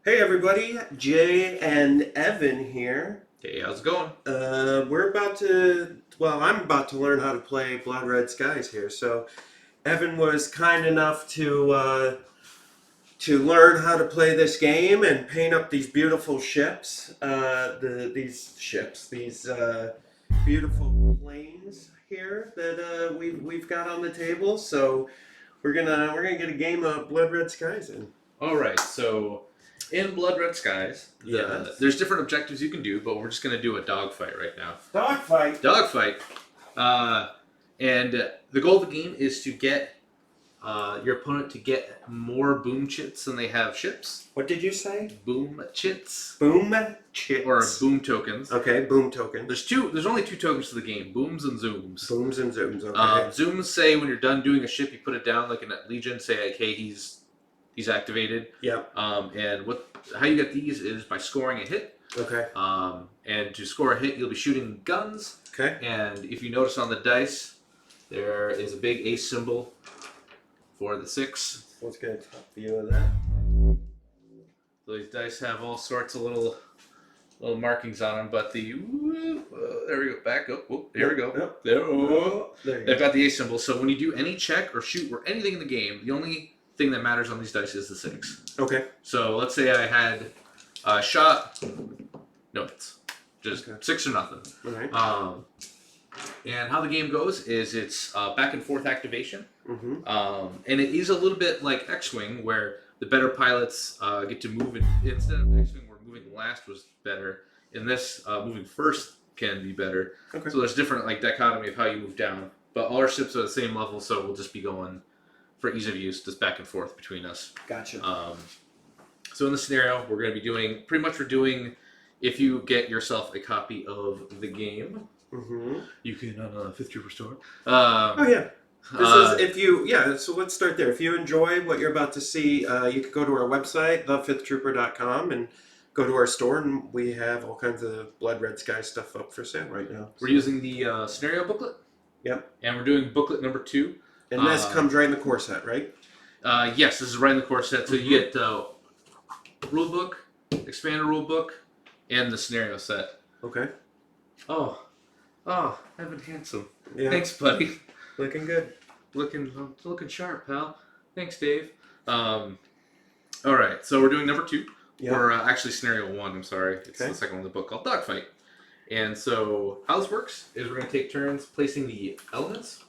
Hey everybody, Jay and Evan here. Hey, how's it going? I'm about to learn how to play Blood Red Skies here. So Evan was kind enough to learn how to play this game and paint up these beautiful ships. These beautiful planes here that we've got on the table. So we're gonna get a game of Blood Red Skies in. All right, so in Blood Red Skies, Yes. there's different objectives you can do, but we're just going to do a dogfight right now. Dogfight. Dogfight. And the goal of the game is to get your opponent to get more boom chits than they have ships. What did you say? Boom chits. Boom chits. Or boom tokens. Okay, boom token. There's only two tokens to the game, booms and zooms. Booms and zooms, okay. Zooms say when you're done doing a ship, you put it down like in a Legion, say like, hey, he's activated. Yep. And how you get these is by scoring a hit. Okay. And to score a hit, you'll be shooting guns. Okay. And if you notice on the dice, there is a big ace symbol for the 6. Let's get a top view of that. So these dice have all sorts of little markings on them, but there we go. Back up. Oh, there we go. Yep. There. Oh. There you They've go. got the ace symbol. So when you do any check or shoot or anything in the game, the only thing that matters on these dice is the 6. Okay. So let's say I had shot, no hits, just 6 or nothing. All right. And how the game goes is it's back and forth activation, Mm-hmm. and it is a little bit like X-Wing, where the better pilots get to move instead of X-Wing, where moving last was better. In this, moving first can be better. Okay. So there's different dichotomy of how you move down, but all our ships are the same level, so we'll just be going for ease of use, just back and forth between us. Gotcha. So in this scenario, we're going to be doing, if you get yourself a copy of the game, Mm-hmm. you can on a Fifth Trooper store. Oh yeah. So let's start there. If you enjoy what you're about to see, you can go to our website, thefifthtrooper.com, and go to our store, and we have all kinds of Blood Red Sky stuff up for sale right now. We're using the scenario booklet. Yep. And we're doing booklet number 2. And this comes right in the core set, right? Yes, this is right in the core set. So you get rule book, expanded rule book, and the scenario set. Okay. Oh, Evan Handsome. Yeah. Thanks, buddy. Looking good. Looking sharp, pal. Thanks, Dave. All right, so we're doing number 2. Yeah. Or actually scenario 1, I'm sorry. It's Okay. the second one in the book called Dogfight. And so how this works is we're going to take turns placing the elements.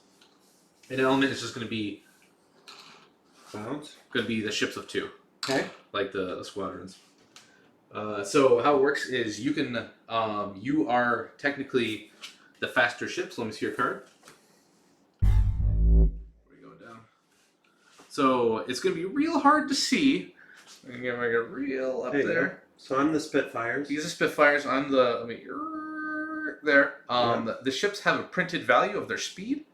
An element is just going to be the ships of 2. Okay. Like the squadrons. So how it works is you can, you are technically the faster ships. Let me see your card. We're going down. So it's going to be real hard to see. I'm going to get it real up there. So I'm the Spitfires. These are Spitfires. I'm the, there. The ships have a printed value of their speed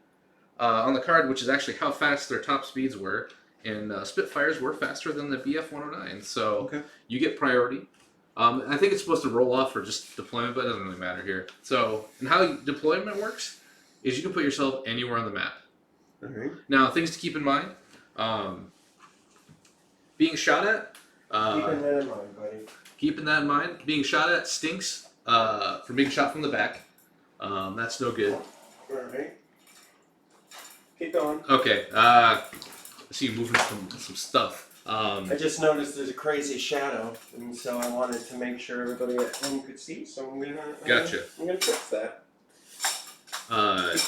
on the card, which is actually how fast their top speeds were. And Spitfires were faster than the BF-109, so you get priority. I think it's supposed to roll off for just deployment, but it doesn't really matter here. So, and how deployment works is you can put yourself anywhere on the map. All right. Now, things to keep in mind. Being shot at. Keeping that in mind, buddy. Keeping that in mind. Being shot at stinks from being shot from the back. That's no good. All right. Keep going. Okay. I see you moving some stuff. I just noticed there's a crazy shadow, and so I wanted to make sure everybody at home could see. So I'm gonna fix that.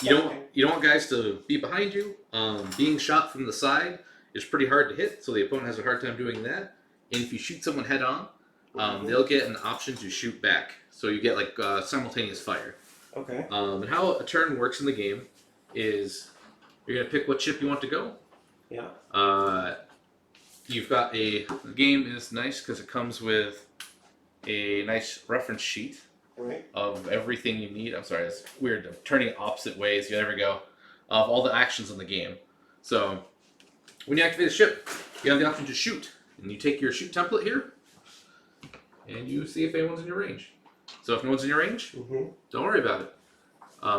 You don't want guys to be behind you. Being shot from the side is pretty hard to hit, so the opponent has a hard time doing that. And if you shoot someone head on, they'll get an option to shoot back, so you get simultaneous fire. Okay. And how a turn works in the game is you're gonna pick what ship you want to go. Yeah. You've got the game is nice because it comes with a nice reference sheet of everything you need. I'm sorry, it's weird. I'm turning opposite ways. Yeah, there we go. Of all the actions in the game. So when you activate a ship, you have the option to shoot. And you take your shoot template here, and you see if anyone's in your range. So if no one's in your range, don't worry about it.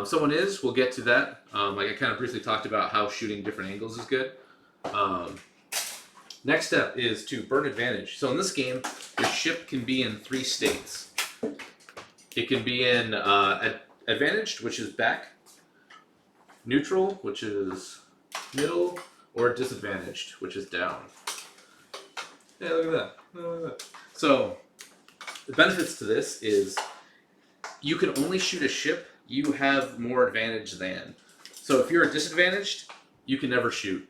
Someone is, we'll get to that. Like I kind of briefly talked about how shooting different angles is good. Next step is to burn advantage. So in this game, your ship can be in 3 states. It can be in advantaged, which is back, neutral, which is middle, or disadvantaged, which is down. Yeah, look at that. Look at that. So the benefits to this is you can only shoot a ship you have more advantage than. So if you're disadvantaged, you can never shoot.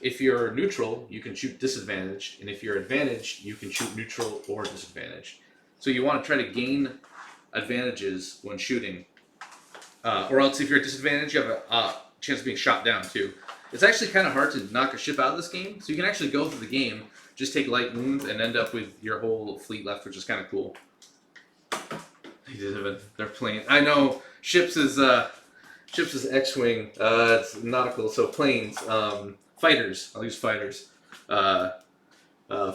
If you're neutral, you can shoot disadvantaged, and if you're advantaged, you can shoot neutral or disadvantaged. So you want to try to gain advantages when shooting, or else if you're disadvantaged, you have a chance of being shot down too. It's actually kind of hard to knock a ship out of this game, so you can actually go through the game, just take light wounds, and end up with your whole fleet left, which is kind of cool. They're playing. I know ships is X-wing. It's nautical, so planes. Fighters. I'll use fighters.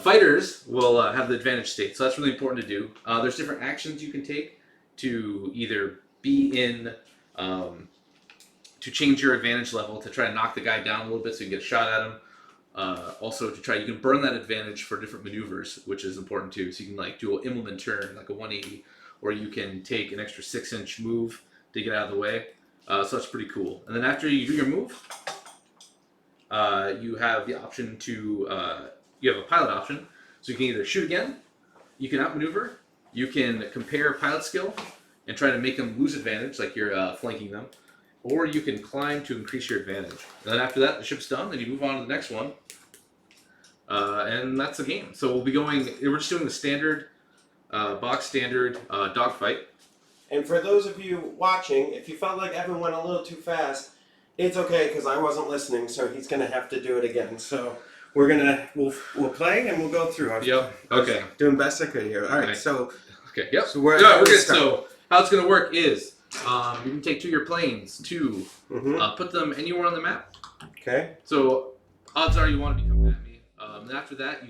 Fighters will have the advantage state, so that's really important to do. There's different actions you can take to either be in, to change your advantage level, to try to knock the guy down a little bit so you can get a shot at him. Also to try, you can burn that advantage for different maneuvers, which is important too. So you can like do an Immelman turn, like a 180, or you can take an extra 6-inch move to get out of the way. So that's pretty cool. And then after you do your move, you have the option to, you have a pilot option. So you can either shoot again, you can outmaneuver, you can compare pilot skill and try to make them lose advantage, like you're flanking them, or you can climb to increase your advantage. And then after that, the ship's done, then you move on to the next one. And that's the game. So we're just doing the standard, box standard dogfight. And for those of you watching, if you felt like Evan went a little too fast, it's okay because I wasn't listening, so he's gonna have to do it again. So we'll play and we'll go through. Yep. Okay. Doing best I could here. All right. Nice. So okay. Yep. So we're good. So how it's gonna work is you can take 2 of your planes, put them anywhere on the map. Okay. So odds are you want to be coming at me. And after that,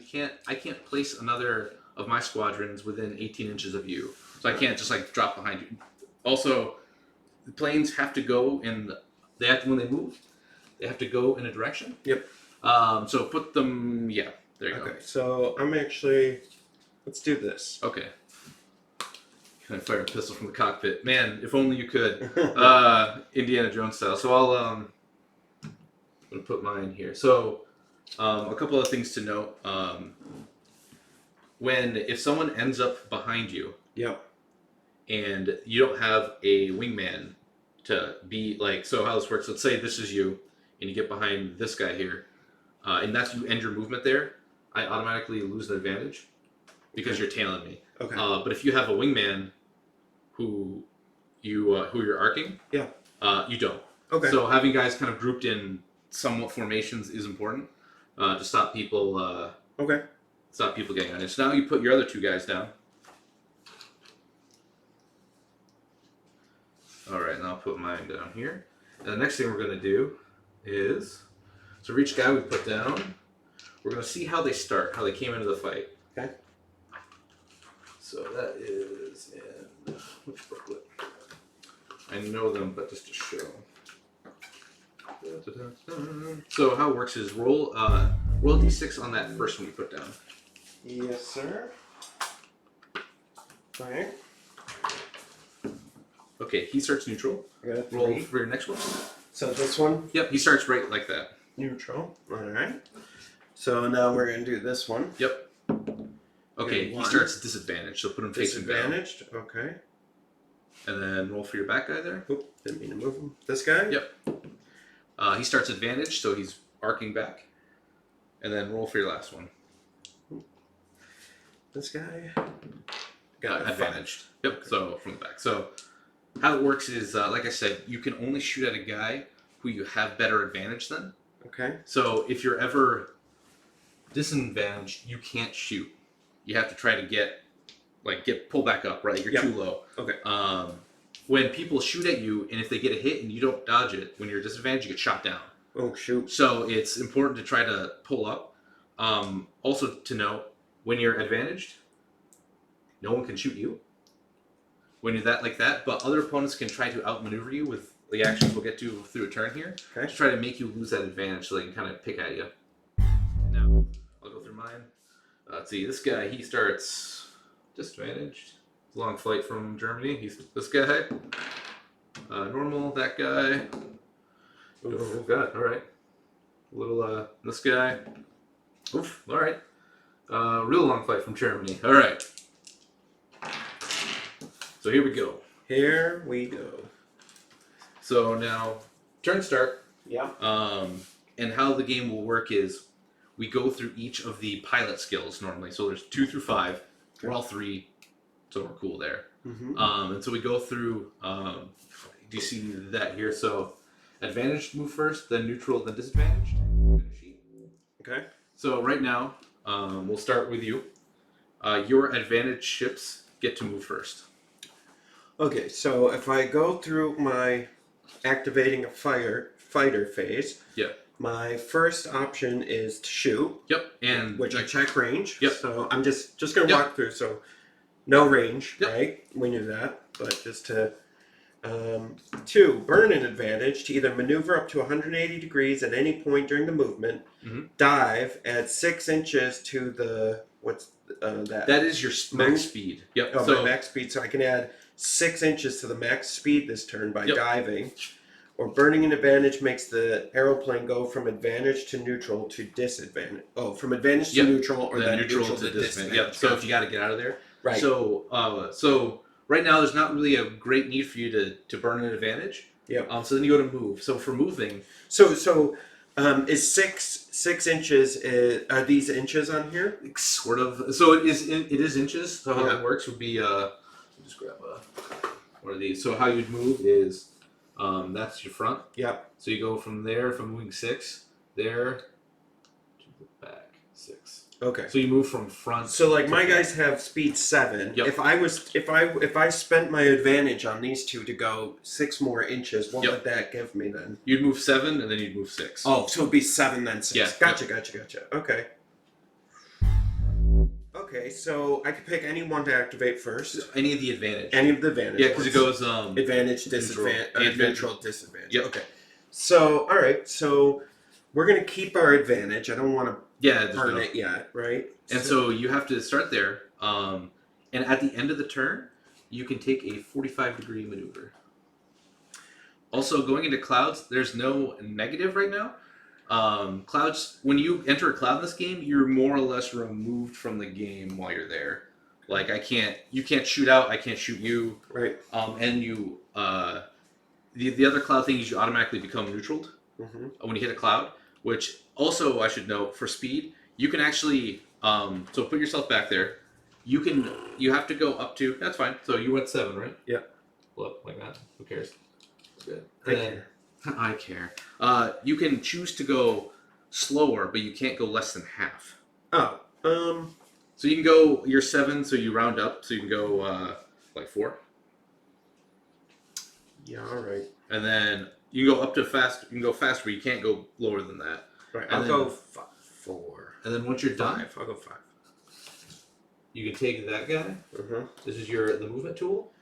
I can't place another of my squadrons within 18 inches of you. So I can't just like drop behind you. Also, the planes have to go when they move, they have to go in a direction. Yep. So put them, yeah, there you go. Okay, so let's do this. Okay. Can I fire a pistol from the cockpit? Man, if only you could. Indiana Jones style. So I'm gonna put mine here. So a couple of things to note. If someone ends up behind you, yep, and you don't have a wingman to be like, so how this works, let's say this is you, and you get behind this guy here, and you end your movement there, I automatically lose the advantage because you're tailing me. Okay. But if you have a wingman who you're arcing, yeah, you don't. Okay. So having guys kind of grouped in somewhat formations is important to stop people. Stop people getting on it. So now you put your other 2 guys down. All right, now I'll put mine down here. And the next thing we're going to do is, so for each guy we put down, we're going to see how they start, how they came into the fight. Okay. So that is in, which booklet? I know them, but just to show. So how it works is roll a d6 on that first one you put down. Yes, sir. All right. Okay, he starts neutral. Roll for your next one. So this one? Yep, he starts right like that. Neutral. All right. So now we're going to do this one. Yep. Okay, he starts disadvantaged, so put him facing down. Disadvantaged, okay. And then roll for your back guy there. Oop, didn't mean to move him. This guy? Yep. He starts advantaged, so he's arcing back. And then roll for your last one. This guy? Got advantaged. Yep, so from the back. So how it works is, like I said, you can only shoot at a guy who you have better advantage than. Okay. So if you're ever disadvantaged, you can't shoot. You have to try to get pull back up, right? You're too low. Okay. When people shoot at you, and if they get a hit and you don't dodge it, when you're disadvantaged, you get shot down. Oh, shoot. So it's important to try to pull up. Also to note, when you're advantaged, no one can shoot you. When you're like that, but other opponents can try to outmaneuver you with the actions we'll get to through a turn here. Okay. To try to make you lose that advantage so they can kind of pick at you. Now, I'll go through mine. Let's see, this guy, he starts disadvantaged. Long flight from Germany. He's this guy. Normal, that guy. Oh god, alright. Little, this guy. Oof, alright. Real long flight from Germany. Alright. So here we go. Here we go. So now, turn start. Yeah. And how the game will work is we go through each of the pilot skills normally. So there's 2 through 5. We're all 3, so we're cool there. Mm-hmm. And so we go through, do you see that here? So advantaged move first, then neutral, then disadvantaged. Okay. So right now, we'll start with you. Your advantaged ships get to move first. Okay, so if I go through my activating a fighter phase, my first option is to shoot. Yep, and which I check range. Yep. So I'm just gonna walk through. So no range, right? We knew that, but just to 2, burn an advantage to either maneuver up to 180 degrees at any point during the movement. Mm-hmm. Dive, add 6 inches to the that. That is your max speed. Yep. Oh, so my max speed. So I can add 6 inches to the max speed this turn by diving. Or burning an advantage makes the aeroplane go from advantage to neutral to disadvantage. Oh, from advantage to neutral, or then neutral to disadvantage. Yep. So if you got to get out of there, right? So right now there's not really a great need for you to burn an advantage. Yeah. So then you go to move. So for moving, is 6 inches? Are these inches on here? Sort of. So it is inches. So how it works would be just grab one of these. So how you'd move is. That's your front. Yep. So you go from there, from moving 6, there, to the back 6. Okay. So you move from front. So like my guys have speed 7. Yep. If I spent my advantage on these 2 to go 6 more inches, what would that give me then? You'd move 7 and then you'd move 6. Oh, so it'd be 7 then 6. Yeah. Gotcha. Okay. Okay, so I could pick any one to activate first. Any of the advantage. Any of the advantage. Yeah, because it goes advantage, disadvantage, neutral, disadvantage. Yep. Okay. So all right, so we're gonna keep our advantage. I don't want to burn it yet, right? And so you have to start there. And at the end of the turn, you can take a 45-degree maneuver. Also, going into clouds, there's no negative right now. Clouds, when you enter a cloud in this game, you're more or less removed from the game while you're there. Like you can't shoot out, I can't shoot you. Right. And you, the other cloud thing is you automatically become neutraled when you hit a cloud, which also I should note for speed, you can actually, so put yourself back there. You have to go up to, that's fine. So you went 7, right? Yeah. Look, like that. Who cares? Good. I care. You can choose to go slower, but you can't go less than half. Oh. So you can go, you're 7, so you round up, so you can go like 4. Yeah, all right. And then you can go up to fast. You can go faster, but you can't go lower than that. Right. I'll go 4. And then once you're done, 5. I'll go 5. You can take that guy. This is the movement tool,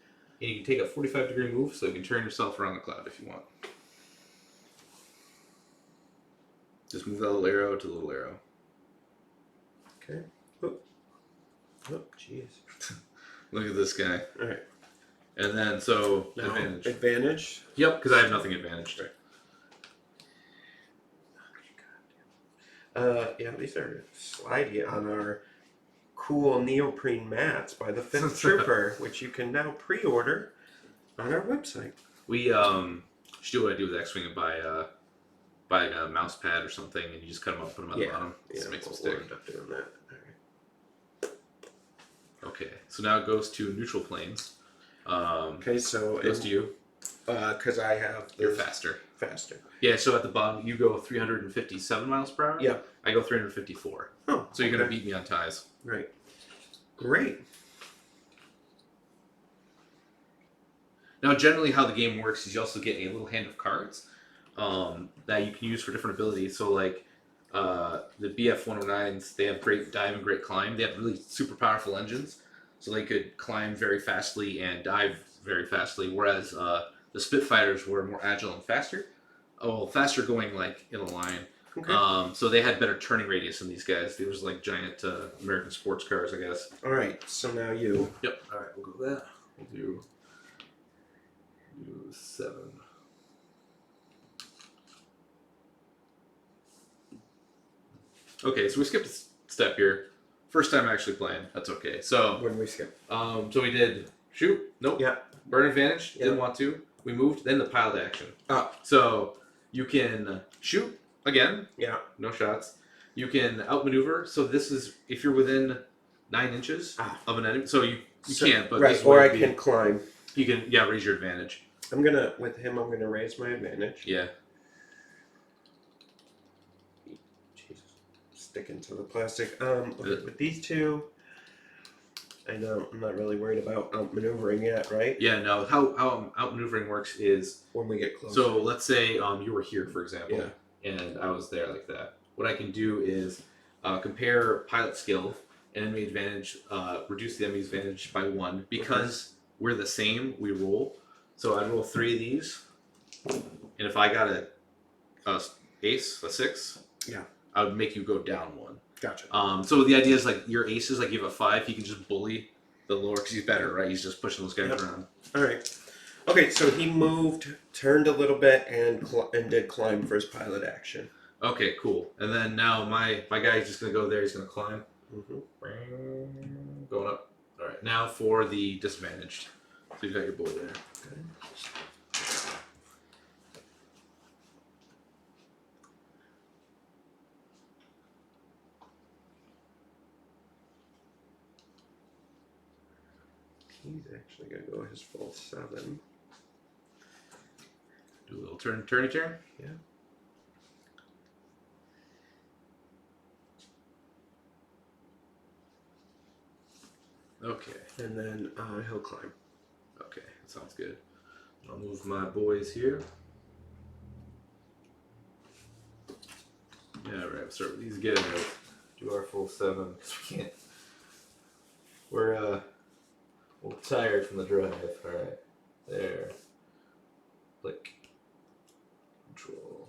and you can take a 45-degree move, so you can turn yourself around the cloud if you want. Just move that little arrow to the little arrow. Okay. Oh, jeez. Look at this guy. All right. And then, advantage. Advantage? Yep, because I have nothing advantaged. Right. Yeah, these are slidey on our cool neoprene mats by the 5th Trooper, which you can now pre-order on our website. We should do what I do with X-Wing and buy a mouse pad or something, and you just cut them up, put them on the bottom. Just makes them stick. We'll end up doing that. All right. Okay, so now it goes to neutral planes. Okay, so it goes to you. Because I have this. You're faster. Faster. Yeah, so at the bottom, you go 357 miles per hour. Yeah. I go 354. Oh, so you're going to beat me on ties. Right. Great. Now, generally how the game works is you also get a little hand of cards that you can use for different abilities. So like the BF-109s, they have great dive and great climb. They have really super powerful engines. So they could climb very fastly and dive very fastly, whereas the Spitfires were more agile and faster. Oh, well, faster going like in a line. Okay. So they had better turning radius than these guys. They was like giant American sports cars, I guess. All right. So now you. Yep. All right, we'll go with that. We'll do 7. Okay, so we skipped a step here. First time actually playing. That's okay. So When we skip. so we did shoot. Nope. Yeah. Burn advantage. Yeah. Didn't want to. We moved. Then the pilot action. Oh. So you can shoot again. Yeah. No shots. You can outmaneuver. So this is if you're within 9 inches of an enemy. So you can't. But right. This Or way I it'd be- can climb. You can raise your advantage. I'm gonna raise my advantage. Yeah. Jesus. Sticking to the plastic. Okay, with these two, I know I'm not really worried about outmaneuvering yet, right? Yeah. No. How outmaneuvering works is When we get close. so let's say you were here, for example, Yeah. and I was there like that. What I can do is compare pilot skill and enemy advantage, reduce the enemy's advantage by 1 because we're the same. We roll. So I'd roll 3 of these, and if I got a ace, a 6, Yeah. I would make you go down 1. Gotcha. So the idea is like your aces, like you have a 5, he can just bully the lower because he's better, right? He's just pushing those guys around. All right. Okay, so he moved, turned a little bit, and did climb for his pilot action. Okay, cool. And then now my guy is just gonna go there. He's gonna climb. Mm-hmm. Going up. All right. Now for the disadvantaged. So you got your boy there. Okay. He's actually gonna go his full 7. Do a little turny turn. Yeah. Okay. And then he'll climb. Okay. That sounds good. I'll move my boys here. Yeah. All right. We'll start with these guys. Do our full 7 because we can't. We're a little tired from the drive. All right. There. Click. Control.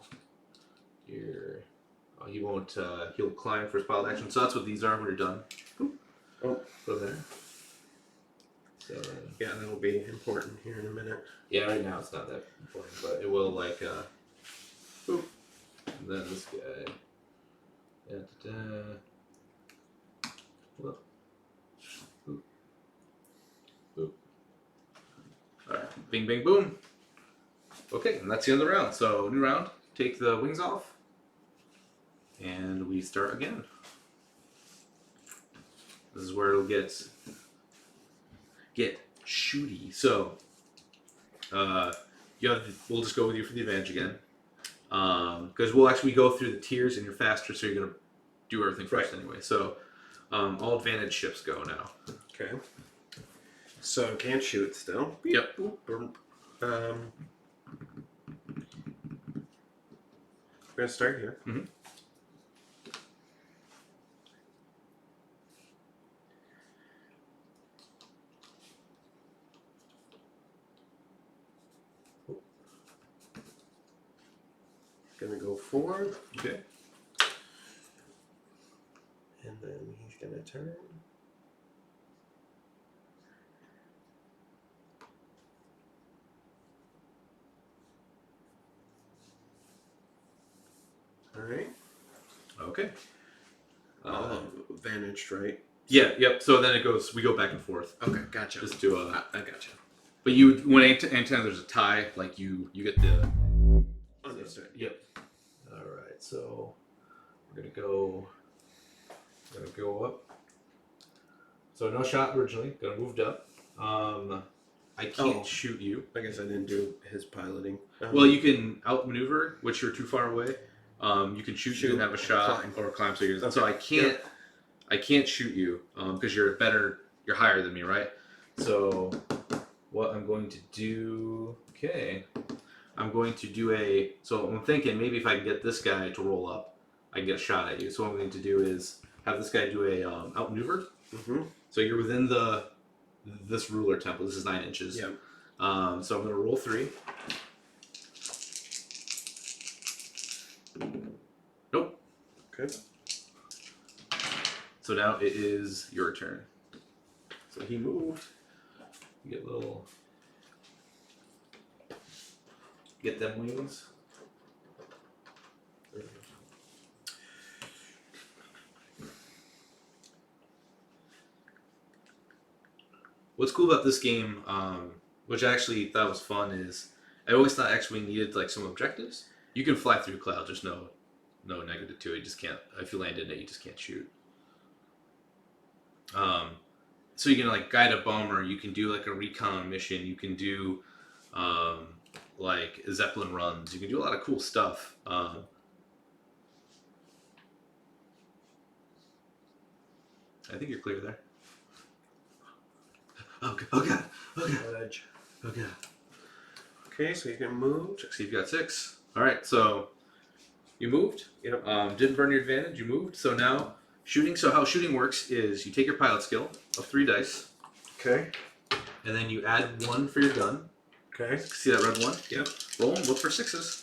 Here. Oh, he won't. He'll climb for his pilot action. So that's what these are when you're done. Oh. Go there. So Yeah, that'll be important here in a minute. yeah, right now it's not that important, but it will like. Boop. And then this guy. Whoop. Boop. Boop. All right. Bing, bing, boom. Okay, and that's the end of the round. So new round. Take the wings off. And we start again. This is where it'll get shooty. So we'll just go with you for the advantage again. Because we'll actually go through the tiers and you're faster, so you're gonna do everything first anyway. So all advantage ships go now. Okay. So can't shoot still. Yep. We're gonna start here. Mhm. Gonna go 4, Okay. and then he's gonna turn. All right. Okay. Advantaged, right? Yeah. Yep. So then it goes. We go back and forth. Okay, gotcha. Just to I gotcha. But you when anytime there's a tie, like you get the. Understood. Yep. All right. So we're gonna go. Up. So no shot originally. Gonna moved up. I can't shoot you. I guess I didn't do his piloting. Well, you can outmaneuver, which you're too far away. You can shoot, you can have a shot climb. or climb. So you're Okay. so I can't shoot you because you're higher than me, right? So what I'm going to do, I'm going to do so I'm thinking maybe if I can get this guy to roll up, I can get a shot at you. So what I'm going to do is have this guy do a outmaneuver. Mm-hmm. So you're within this ruler template. This is 9 inches. Yeah. So I'm going to roll 3. Nope. So now it is your turn. So he moved. You get little. Get them wings. What's cool about this game, which I actually thought was fun, is I always thought actually needed like some objectives. You can fly through clouds. There's no negative to it. You just can't. If you land in it, you just can't shoot. So you can like guide a bomber. You can do like a recon mission. You can do like Zeppelin runs. You can do a lot of cool stuff. I think you're clear there. Oh god. Okay. Okay, so you can move. Check, see if you got 6. All right, so you moved. Yep. Didn't burn your advantage. You moved. So now shooting. So how shooting works is you take your pilot skill of 3 dice. Okay. And then you add 1 for your gun. Okay. See that red 1? Yep. Roll them. Look for 6s.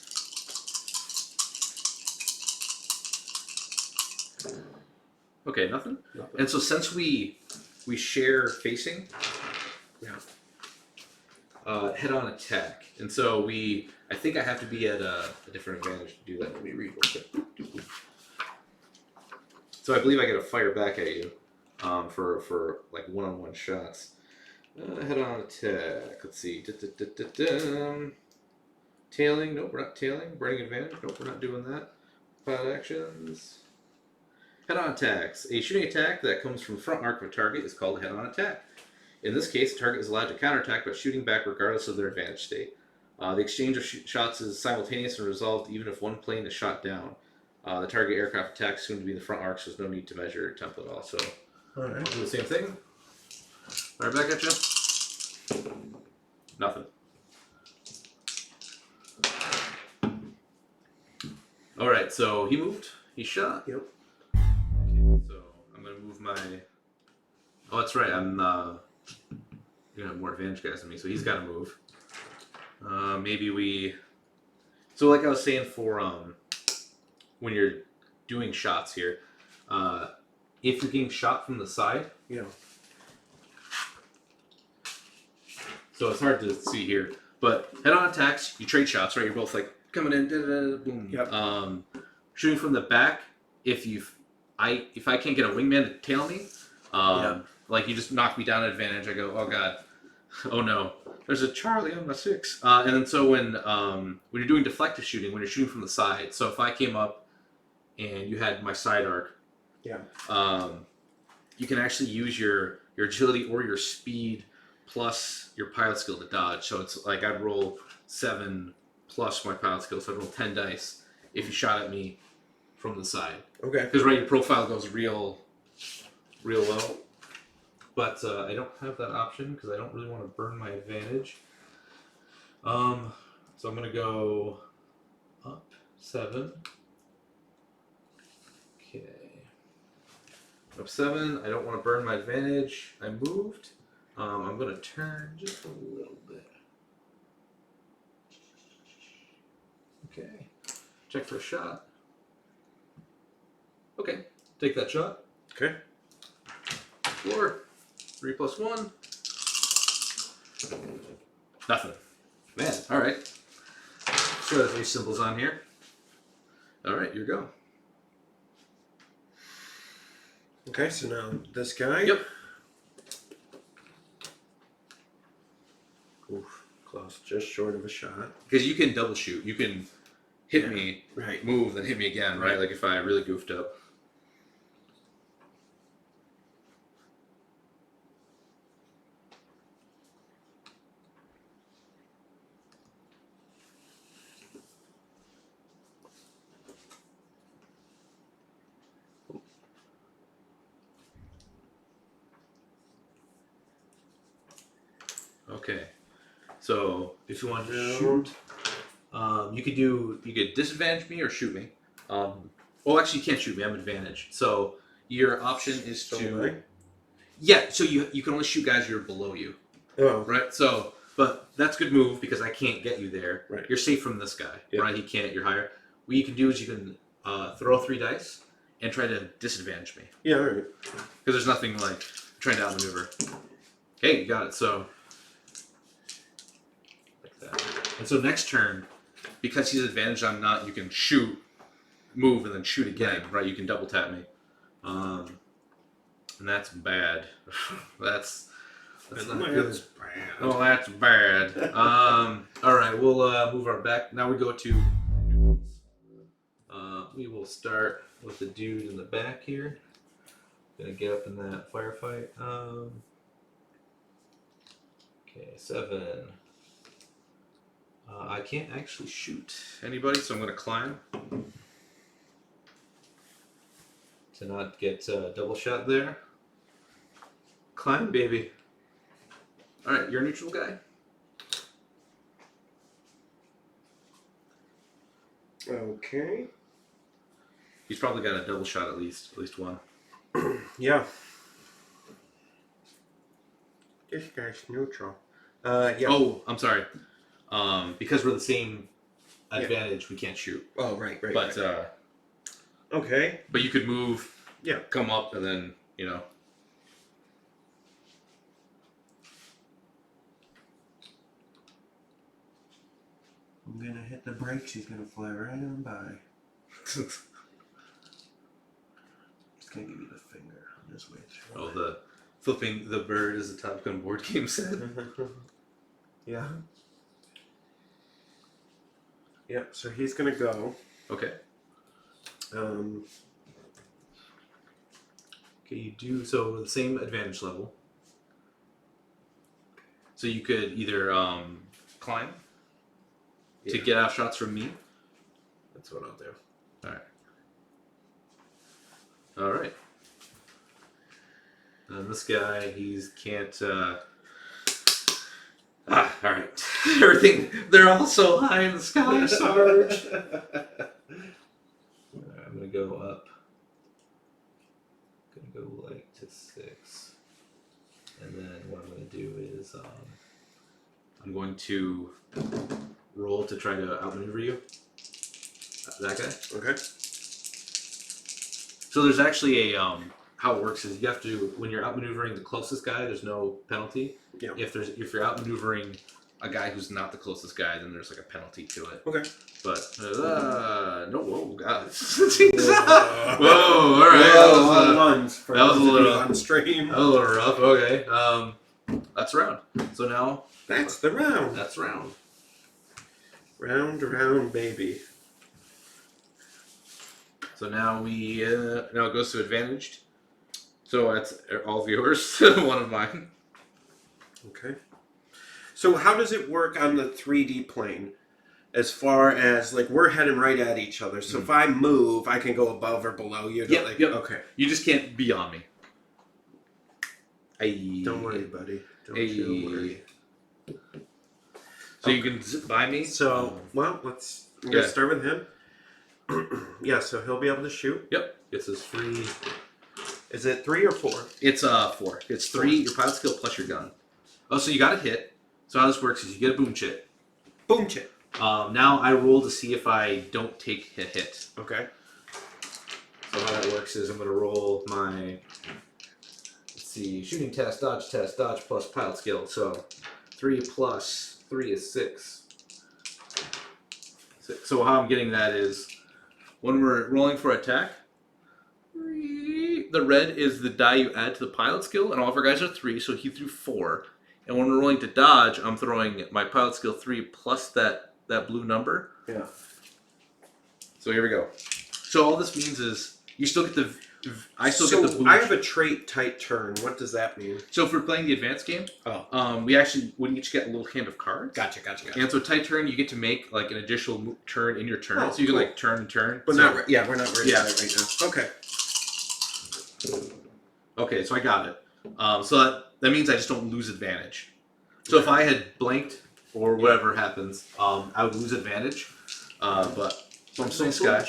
Okay, nothing. And so since we share facing, head-on attack, and so I think I have to be at a different advantage to do that. Let me read real quick. So I believe I get a fire back at you for like one-on-one shots. Head-on attack. Let's see. Tailing. Nope, we're not tailing. Burning advantage. Nope, we're not doing that. Pilot actions. Head-on attacks. A shooting attack that comes from the front arc of a target is called a head-on attack. In this case, the target is allowed to counterattack by shooting back regardless of their advantage state. The exchange of shots is simultaneous and resolved even if one plane is shot down. The target aircraft attack is soon to be the front arc, so there's no need to measure template at all. So Alright. I'll do the same thing. Fire back at you. Nothing. Alright, so he moved. He shot. Yep. Okay, so I'm going to move my... Oh, that's right. I'm going to have more advantage guys than me, so he's got to move. Maybe we... So like I was saying for when you're doing shots here, if you're getting shot from the side... Yeah. So it's hard to see here. But head-on attacks, you trade shots, right? You're both like coming in, boom. Yep. Shooting from the back, if I can't get a wingman to tail me, like you just knock me down at advantage, I go, oh god, oh no, there's a Charlie on my 6. And then so when you're doing deflective shooting, when you're shooting from the side, so if I came up and you had my side arc, you can actually use your agility or your speed plus your pilot skill to dodge. So it's like I'd roll 7 plus my pilot skill, so I'd roll 10 dice if you shot at me from the side. Okay. Because your profile goes real low. But I don't have that option because I don't really want to burn my advantage. So I'm going to go up 7. Okay. Up 7. I don't want to burn my advantage. I moved. I'm going to turn just a little bit. Okay. Check for a shot. Okay. Take that shot. Okay. Floor. 3 plus 1. Nothing. Man, alright. So there's these symbols on here. Alright, you go. Okay, so now this guy. Yep. Oof, close, just short of a shot. Because you can double shoot. You can hit me, right, move, then hit me again, right? Like if I really goofed up. Okay, so if you want to shoot, you could disadvantage me or shoot me. Actually, you can't shoot me. I'm advantage. So your option is to so you can only shoot guys who are below you. Oh, right. So, but that's a good move because I can't get you there. Right. You're safe from this guy. Yep. Right. He can't. You're higher. What you can do is you can throw 3 dice, and try to disadvantage me. Yeah, all right. Because there's nothing like trying to outmaneuver. Okay, you got it. So, like that. And so next turn, because he's advantaged, I'm not. You can shoot, move, and then shoot again. Right? You can double tap me. And that's bad. that's not good. That's bad. Oh, that's bad. All right, we'll move our back. Now we go to. We will start with the dude in the back here. Gonna get up in that firefight. Okay, 7. I can't actually shoot anybody, so I'm gonna climb to not get double shot there. Climb, baby. All right, you're a neutral guy. Okay. He's probably got a double shot at least one. Yeah. This guy's neutral. Yeah. Oh, I'm sorry. Because we're the same advantage, we can't shoot. Oh, right. But okay. But you could move. Yeah. Come up and then I'm gonna hit the brakes. He's gonna fly right on by. Just gonna give you the finger on his way through. Oh, the flipping the bird is a Top Gun board game set. Yeah. Yeah. So he's gonna go. Okay. Um. Okay, you do so the same advantage level. So you could either climb to get out shots from me. That's what I'll do. All right. And this guy, he's can't. All right. Everything. They're all so high in the sky, Sarge. I'm gonna go up. Gonna go like to 6, and then what I'm gonna do is I'm going to roll to try to outmaneuver you. That guy. Okay. So there's actually a how it works is you have to when you're outmaneuvering the closest guy, there's no penalty. Yeah. If you're outmaneuvering a guy who's not the closest guy, then there's like a penalty to it. Okay. But no, whoa, God. Whoa, all right. That was a little on stream. That was a little rough. Okay. That's round. So now That's the round. that's round. Round, baby. So now we now it goes to advantaged. So that's all viewers. One of mine. Okay. So how does it work on the 3D plane? As far as like we're heading right at each other. So if I move, I can go above or below you. Yep. Okay. You just can't be on me. Don't worry, buddy. Don't Hey. you worry. So you can zip by me. So I'm gonna start with him. Yeah, so he'll be able to shoot. Yep. It's his free. Is it 3 or 4? It's 4. It's 3. Your pilot skill plus your gun. Oh, so you got a hit. So how this works is you get a boom chit. Boom chit. Now I roll to see if I don't take a hit. Okay. So how that works is I'm going to roll my, let's see, shooting test, dodge plus pilot skill. So 3 plus 3 is 6. So how I'm getting that is when we're rolling for attack, the red is the die you add to the pilot skill, and all of our guys are 3, so he threw 4. And when we're rolling to dodge, I'm throwing my pilot skill 3 plus that blue number. Yeah. So here we go. So all this means is you still get the. I still get the blue. I have a trait tight turn. What does that mean? So if we're playing the advanced game, we each get a little hand of cards. Gotcha. And so tight turn, you get to make like an additional turn in your turn. Oh, so you can like turn and turn. But we're not ready for that right now. Okay. Okay, so I got it. So that means I just don't lose advantage. So if I had blanked or whatever happens, I would lose advantage. But so I'm still this guy.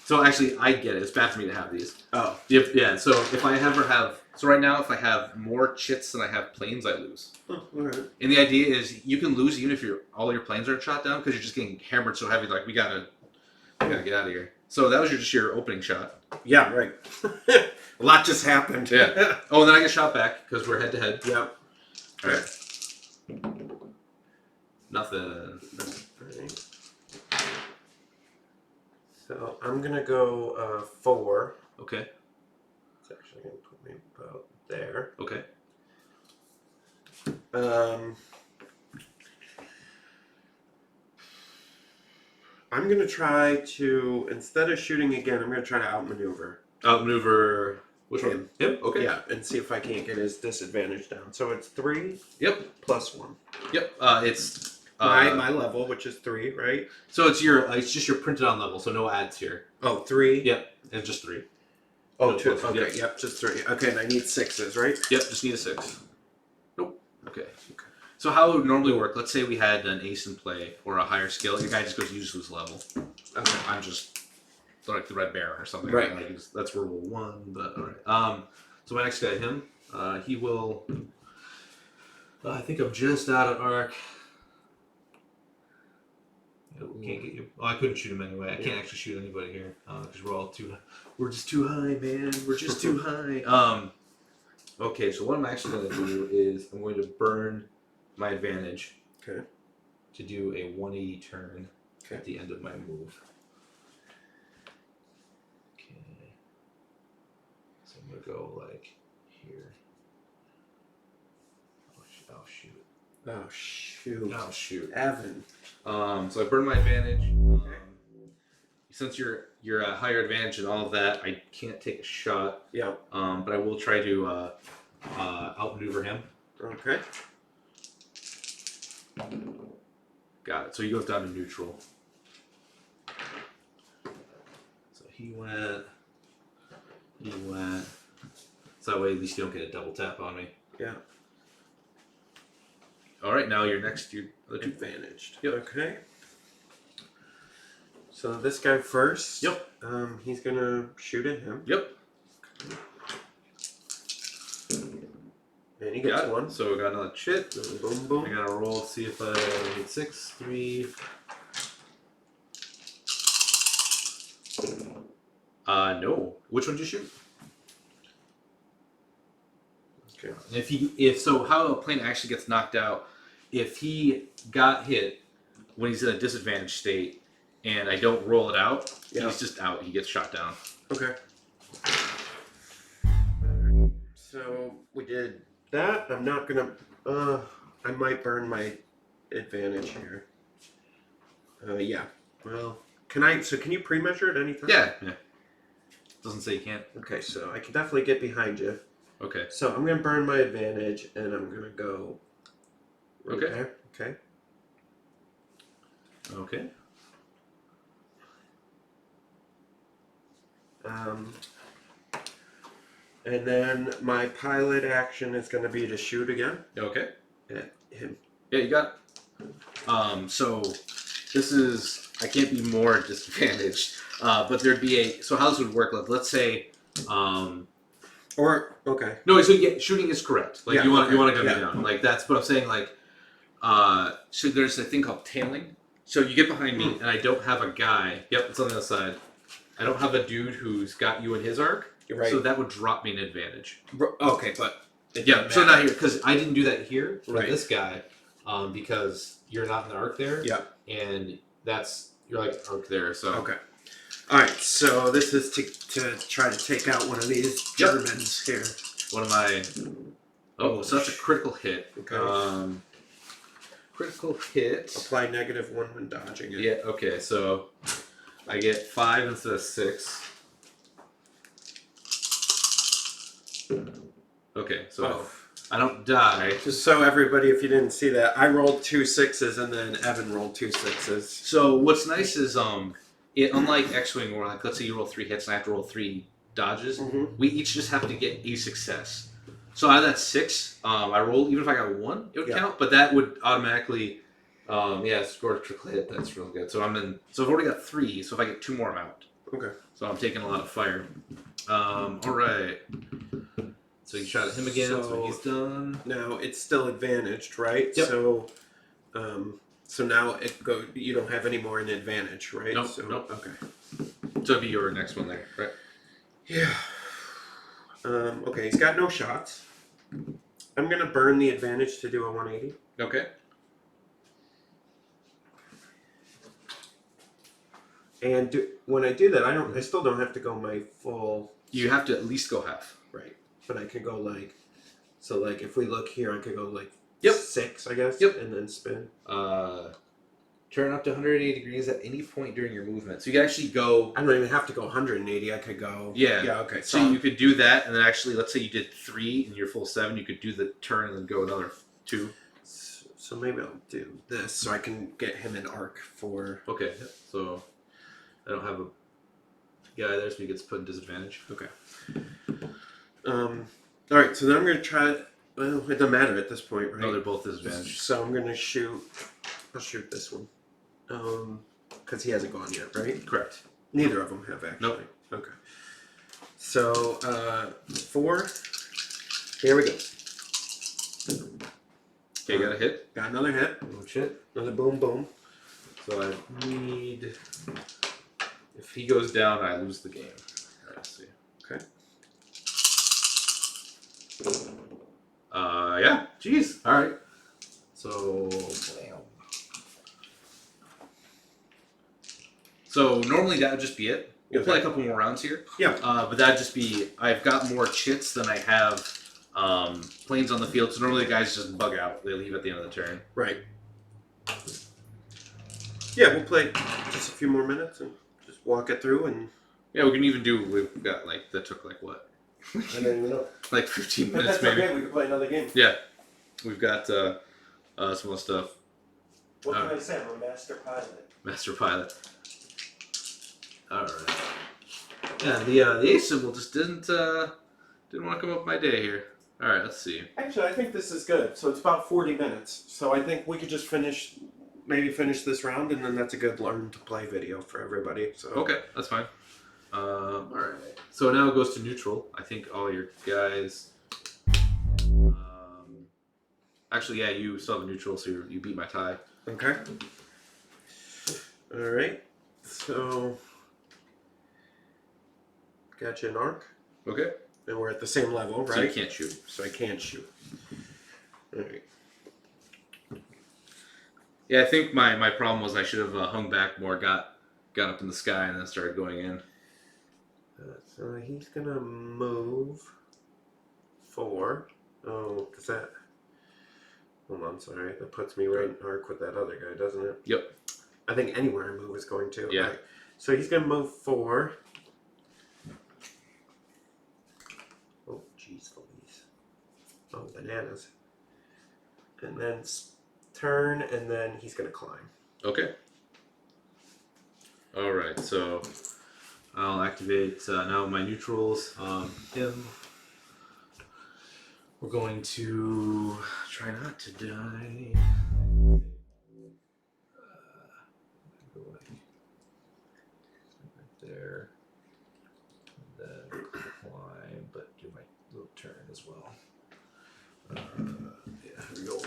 So actually, I get it. It's bad for me to have these. Oh. Yep. Yeah. So if I ever have, so right now, if I have more chits than I have planes, I lose. Oh, all right. And the idea is you can lose even if all your planes are shot down because you're just getting hammered so heavy. Like we gotta get out of here. So that was just your opening shot. Yeah, right. A lot just happened. Yeah. Oh, and then I get shot back because we're head to head. Yep. All right. Nothing. Right. So I'm gonna go 4. Okay. It's actually gonna put me about there. Okay. I'm gonna try to, instead of shooting again, I'm gonna try to outmaneuver. Outmaneuver. Which one? Him? Okay. Yeah, and see if I can't get his disadvantage down. So it's 3. Yep. Plus 1. Yep. It's my level, which is 3, right? So it's your it's just your printed on level, so no adds here. Oh, 3. Yep. And just 3. Oh, No 2. plus, Okay. Yep. Just 3. Okay, and I need 6s, right? Yep. Just need a 6. Nope. Okay. So how it would normally work? Let's say we had an ace in play or a higher skill. Your guy just goes use his level. Okay. I'm just like the red bear or something. Right. Like that's rule 1. But all right. So my next guy, him, he will. I think I'm just out of arc. Can't get you. Oh, I couldn't shoot him anyway. I can't actually shoot anybody here because we're all too. We're just too high, man. We're just too high. Okay, so what I'm actually going to do is I'm going to burn my advantage. Okay. To do a 180 turn at the end of my move. Okay. So I'm going to go like here. Oh shoot. Oh shoot. Oh shoot. Evan. So I burn my advantage. Since you're a higher advantage and all of that, I can't take a shot. Yeah. But I will try to outmaneuver him. Okay. Got it. So he goes down to neutral. So he went. So that way at least you don't get a double tap on me. Yeah. All right, now you're next. You're advantaged. Yep. Okay. So this guy first. Yep. He's gonna shoot at him. Yep. And he gets 1. So we got another chit. Boom, boom. I gotta roll, see if I get 6, 3. No. Which one did you shoot? Okay. And if how a plane actually gets knocked out, if he got hit when he's in a disadvantaged state and I don't roll it out, he's just out. He gets shot down. Okay. Alright. So we did that. I'm not gonna. I might burn my advantage here. Yeah. Well, can I? So can you pre-measure at any time? Yeah. Doesn't say you can't. Okay, so I can definitely get behind you. Okay. So I'm gonna burn my advantage, and I'm gonna go. Right there. Okay. Okay. And then my pilot action is going to be to shoot again. Okay. At him. Yeah, you got it. So this is, I can't be more disadvantaged, but there'd be a, so how this would work, let's say, okay. No, so yeah, shooting is correct. Like you want to gun me Yeah. down. Like that's what I'm saying. Like, so there's a thing called tailing. So you get behind me, and I don't have a guy. Yep, it's on the other side. I don't have a dude who's got you in his arc. Right. So that would drop me an advantage. Okay, but yeah. So not here because I didn't do that here for Right. this guy, because you're not in the arc there. Yeah. And you're like arc there. So okay. All right. So this is to try to take out one of these Germans here. One of my. Oh, so that's a critical hit. Okay. Critical hit. Apply -1 when dodging it. Yeah, okay, so I get 5 instead of 6. Okay, so I don't die. Just so everybody, if you didn't see that, I rolled 2 6s and then Evan rolled 2 6s. So what's nice is, unlike X-Wing where, like, let's say you roll 3 hits and I have to roll 3 dodges, we each just have to get a success. So out of that 6, I roll, even if I got 1, it would count, but that would automatically, score a triple hit. That's real good. So so I've already got 3, so if I get 2 more, I'm out. Okay. So I'm taking a lot of fire. Alright. So you shot at him again, so he's done. Now it's still advantaged, right? Yep. So now you don't have any more an advantage, right? Nope. Okay. So it'd be your next one there, right? Yeah. Okay, he's got no shots. I'm gonna burn the advantage to do a 180. Okay. And when I do that, I still don't have to go my full. You have to at least go half. Right. But I could go like, so like if we look here, I could go like Yep. 6, I guess. Yep. And then spin. Turn up to 180 degrees at any point during your movement. So you can actually go. I don't even have to go 180. I could go. Yeah. Yeah. Okay. So you could do that, and then actually, let's say you did 3 and you're full 7. You could do the turn and then go another 2. So maybe I'll do this so I can get him an arc for. Okay. So I don't have a guy there, so he gets put in disadvantage. Okay. All right. So then I'm gonna try. Well, it doesn't matter at this point, right? No, they're both disadvantage. So I'm gonna shoot. I'll shoot this one. Because he hasn't gone yet, right? Correct. Neither of them have actually. Nope. Okay. So 4. Here we go. Okay, got a hit. Got another hit. Oh shit. Another boom boom. So I need. If he goes down, I lose the game. All right, let's see. Okay. Yeah. Jeez. All right. So. Bam. So normally that would just be it. We'll play a couple more rounds here. Yeah. But that'd just be, I've got more chits than I have planes on the field. So normally the guys just bug out. They leave at the end of the turn. Right. Yeah, we'll play just a few more minutes and just walk it through and. Yeah, we can even do. We've got like that took like what? I don't even know. Like 15 But minutes that's maybe. okay. We can play another game. Yeah, we've got some more stuff. What can I say? I'm a master pilot. Master pilot. All right. Yeah, the A symbol just didn't want to come up my day here. All right, let's see. Actually, I think this is good. So it's about 40 minutes. So I think we could just finish this round, and then that's a good learn to play video for everybody. So Okay, that's fine. All right. So now it goes to neutral. I think all your guys. Actually, yeah, you still have a neutral, so you beat my tie. Okay. All right. So got you an arc, Okay. and we're at the same level, right? So you can't shoot. So I can't shoot. All right. Yeah, I think my problem was I should have hung back more, got up in the sky, and then started going in. So he's gonna move 4. Oh, does that? Hold on, sorry. That puts me right in arc with that other guy, doesn't it? Yep. I think anywhere I move is going to. Yeah. Right. So he's gonna move 4. Oh, jeez, Louise. Oh, bananas. And then turn, and then he's gonna climb. Okay. All right, so I'll activate now my neutrals. Him. We're going to try not to die. Go right there. And then climb, but do my little turn as well. Yeah, here we go.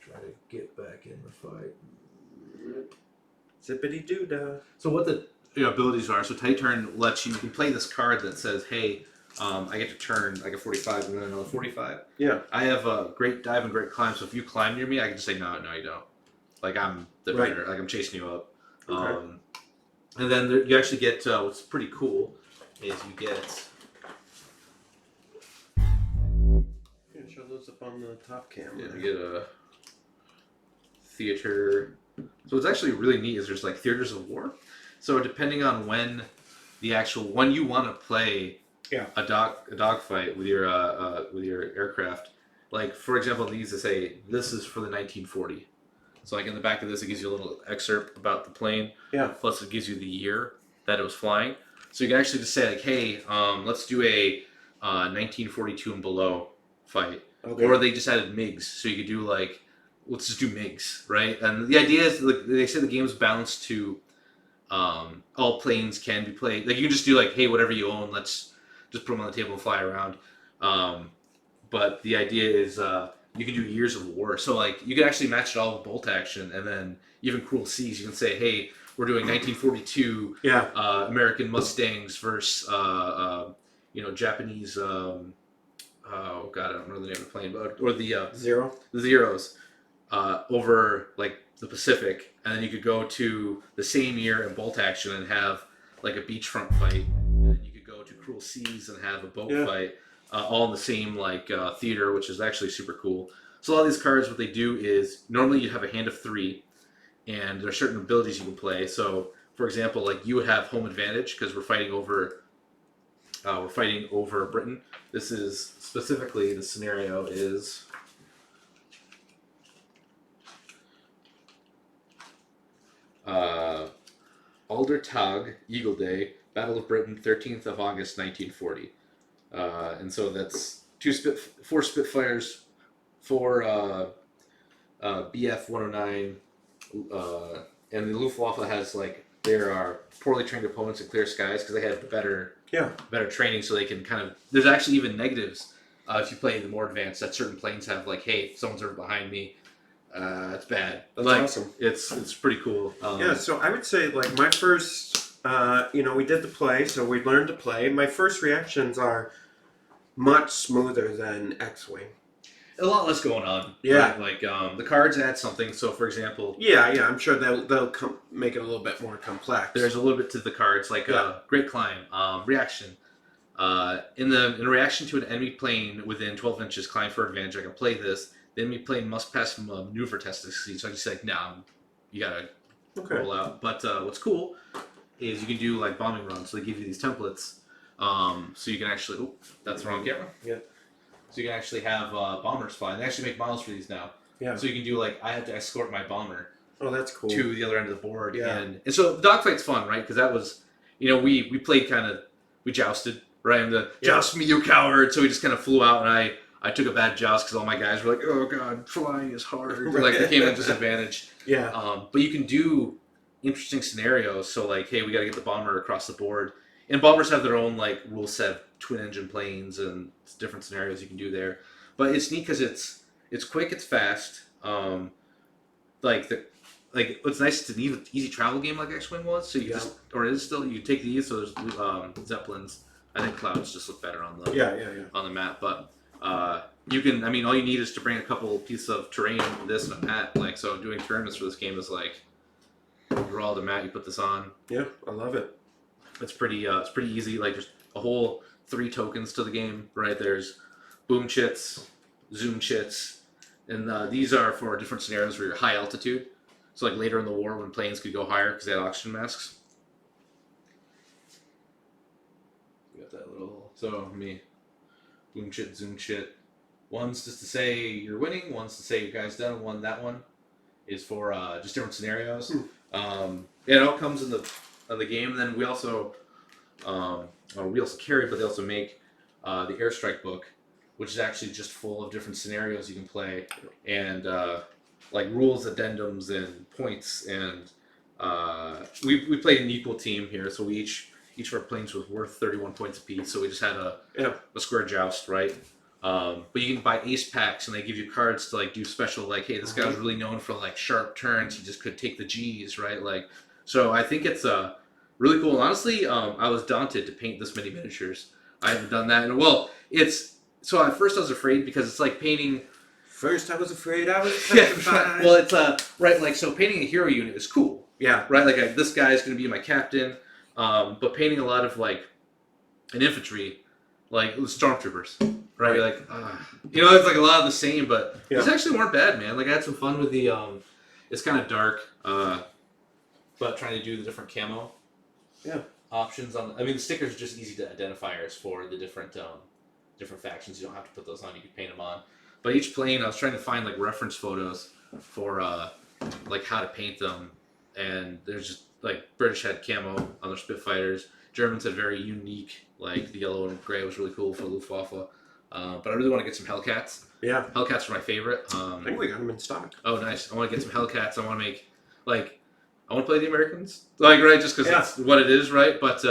Try to get back in the fight. Zippity doo dah. So what the abilities are? So tight turn lets you can play this card that says, "Hey, I get to turn like a 45 and then another 45." Yeah. I have a great dive and great climb. So if you climb near me, I can just say, "No, you don't." Like I'm the Right. better. Like I'm chasing you up. Okay. And then you actually get what's pretty cool is you get. Yeah, show those up on the top camera. Yeah, you get a theater. So what's actually really neat is there's like theaters of war. So depending on when you want to play a dogfight with your aircraft, like for example, these to say this is for the 1940. So like in the back of this, it gives you a little excerpt about the plane. Yeah. Plus it gives you the year that it was flying. So you can actually just say like, hey, let's do a 1942 and below fight. Okay. Or they just added MiGs, so you could do like, let's just do MiGs, right? And the idea is, like, they say the game's balanced to all planes can be played. Like you can just do like, hey, whatever you own, let's just put them on the table and fly around. But the idea is you can do years of war. So like you can actually match it all with bolt action, and then even Cruel Seas, you can say, hey, we're doing 1942 Yeah. American Mustangs versus Japanese. Oh God, I don't know the name of the plane, but or the Zeros over like the Pacific, and then you could go to the same year in bolt action and have like a beachfront fight, and then you could go to Cruel Seas and have a boat fight, all in the same like theater, which is actually super cool. So a lot of these cards, what they do is normally you have a hand of 3, and there are certain abilities you can play. So, for example, like you would have home advantage because we're fighting over Britain. This is specifically the scenario is. Alder Tag, Eagle Day, Battle of Britain, 13th of August, 1940. And so that's 4 Spitfires, 4 BF 109, and the Luftwaffe has like there are poorly trained opponents in clear skies because they have better training, so they can kind of. There's actually even negatives if you play the more advanced that certain planes have like, hey, someone's over behind me. It's bad. That's like, awesome. It's pretty cool. So I would say like my first, we did the play, so we learned to play. My first reactions are much smoother than X-Wing. A lot less going on. Yeah. Right? Like the cards add something. So for example. Yeah, I'm sure they'll make it a little bit more complex. There's a little bit to the cards, like Great Climb, reaction. In reaction to an enemy plane within 12 inches, climb for advantage. I can play this. The enemy plane must pass from a maneuver test to succeed. So I can say, like, nah, you gotta roll out. But what's cool is you can do like bombing runs. So they give you these templates, so you can actually. Oh, that's the wrong camera. Yeah. So you can actually have bombers fly. They actually make models for these now. Yeah. So you can do like I have to escort my bomber. Oh, that's cool. To the other end of the board. Yeah. And so the dogfight's fun, right? Because that was, we played we jousted, right? And joust me, you coward. So we just kind of flew out, and I took a bad joust because all my guys were like, oh God, flying is hard. Like they came at disadvantage. Yeah. But you can do interesting scenarios. So like, hey, we got to get the bomber across the board. And bombers have their own like rule set of twin engine planes and different scenarios you can do there. But it's neat because it's quick, it's fast. What's nice, it's an easy travel game like X-Wing was. So you or it is still, you take these. So there's Zeppelins. I think clouds just look better on the on the map. But you can, all you need is to bring a couple pieces of terrain, this and a mat. Like so, doing tournaments for this game is like you draw the mat, you put this on. Yeah, I love it. It's pretty easy. Like there's a whole 3 tokens to the game, right? There's boom chits, zoom chits, and these are for different scenarios where you're high altitude. So like later in the war when planes could go higher because they had oxygen masks. We got that little. So boom chit, zoom chit. One's just to say you're winning. One's to say your guy's done. That one is for just different scenarios. It all comes in the game. And then we also carry, but they also make the airstrike book, which is actually just full of different scenarios you can play and like rules, addendums, and points. And we played an equal team here, so we each of our planes was worth 31 points apiece. So we just had a square joust, right? But you can buy ace packs, and they give you cards to like do special, like, hey, this guy was really known for like sharp turns. He just could take the G's, right? Like, so I think it's really cool. And honestly, I was daunted to paint this many miniatures. I haven't done that, and so at first I was afraid because it's like painting. First, I was afraid I was petrified. Well, it's right, like so painting a hero unit is cool. Yeah. Right, like this guy is going to be my captain, but painting a lot of like an infantry, like stormtroopers. Right, like it's like a lot of the same, but these actually weren't bad, man. Like I had some fun with the it's kind of dark, but trying to do the different camo options on. The stickers are just easy to identifiers for the different factions. You don't have to put those on; you can paint them on. But each plane, I was trying to find like reference photos for like how to paint them, and there's just like British had camo on their Spitfires. Germans had very unique, like the yellow and gray was really cool for Luftwaffe. But I really want to get some Hellcats. Yeah. Hellcats are my favorite. I think we got them in stock. Oh, nice. I want to get some Hellcats. I want to make, I want to play the Americans. Right, just because that's what it is, right? But,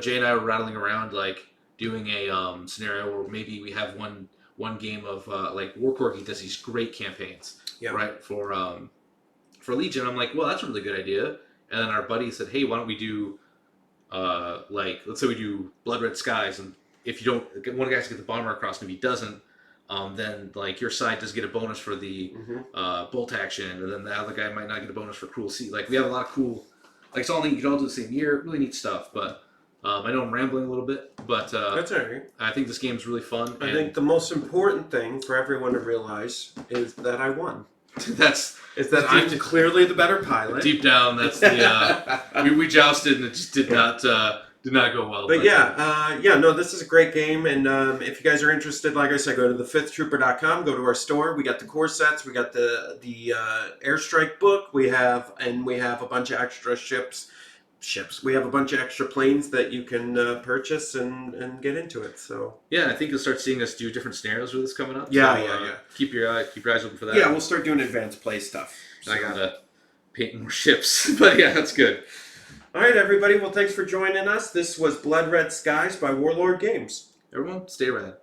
Jay and I were rattling around, doing a scenario where maybe we have one game of, War Corgi does these great campaigns, right, for Legion. I'm like, well, that's a really good idea. And then our buddy said, "Hey, why don't we do let's say we do Blood Red Skies, and if you don't, one guy has to get the bomber across, and if he doesn't, then like your side does get a bonus for the bolt action, and then the other guy might not get a bonus for Cruel Sea. Like we have a lot of cool, like it's all neat. You can all do the same year, really neat stuff. But I know I'm rambling a little bit, but that's all right. I think this game's really fun. I think the most important thing for everyone to realize is that I won. I'm clearly the better pilot. Deep down, that's the we jousted and it just did not go well. But no, this is a great game, and if you guys are interested, like I said, go to thefifthtrooper.com, go to our store. We got the core sets, we got the airstrike book, we have a bunch of extra ships. We have a bunch of extra planes that you can purchase and get into it. So I think you'll start seeing us do different scenarios with this coming up. Yeah. Keep your eyes open for that. Yeah, we'll start doing advanced play stuff. So. I gotta paint more ships, but yeah, that's good. All right, everybody. Well, thanks for joining us. This was Blood Red Skies by Warlord Games. Everyone, stay rad.